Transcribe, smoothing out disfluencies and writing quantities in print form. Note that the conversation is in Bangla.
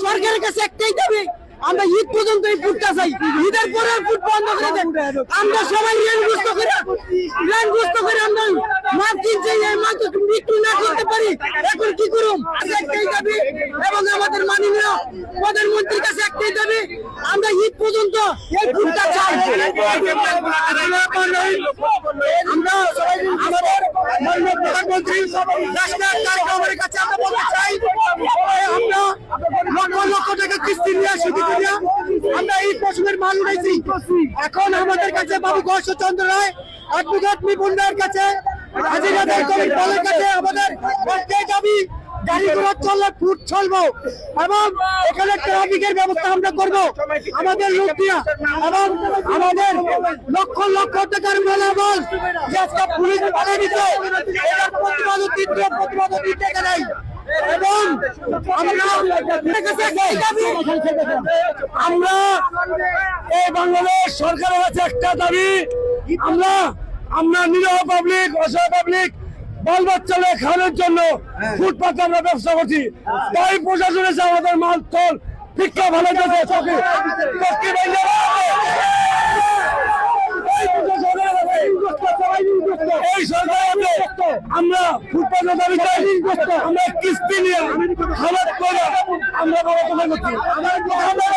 সরকারের কাছে একটাই দাবি, আমরা ঈদ পর্যন্ত এই ফুটটা চাই, ঈদের পরে ফুট বন্ধ করে দেন। আমরা সবাই ঋণগ্রস্ত করে আমরা মাছ কিনছি, এই মাছ মৃত্যু না করতে পারি, এখন কি করুম? একটাই দাবি এবং আমাদের মাননীয় প্রধানমন্ত্রীর কাছে একটাই দাবি, আমরা ঈদ পর্যন্ত এই ফুটটা চাই। আমরা আমাদের মাননীয় প্রধানমন্ত্রী রাষ্ট্রীয় কার্যক্রমের কাছে আমরা বলতে চাই, আমরা লক্ষ লক্ষ টাকা কিস্তি নিয়ে আমরা এই পশুমের মাল উঠাইছি। এখন আমাদের কাছে বাবু ঘোষচন্দ্র রায়, অ্যাডভোকেট মিপুন রায়ের কাছে, হাজিরাদের কমিটির দলের কাছে আমাদের একটাই দাবি, গাড়ি ঘোড়া চললে ফুট চলবো এবং এখানে ট্রাফিকের ব্যবস্থা আমরা করবো আমাদের লোক দিয়া, এবং আমাদের লক্ষ লক্ষ টাকার মেলাবল যে আজকে পুলিশ বানিয়ে দিচ্ছে, এটার প্রতিবাদও দিতে গেলেই এবং আমরা এই বাংলাদেশ সরকারের কাছে একটা দাবি, আমরা নিরহ পাবলিক, অসহায় পাবলিক বাল বাচ্চা খাওয়ানোর জন্য ফুটপাতে আমরা ব্যবসা করছি, তাই প্রশাসন এসে আমাদের মাল তল ভিক্ষা ভালো এই সরকার আমরা ফুটপাতের দাবি চাই, আমরা কিস্তি নিয়ে খারাপ করে আমরা বড় কথা করছি। আমরা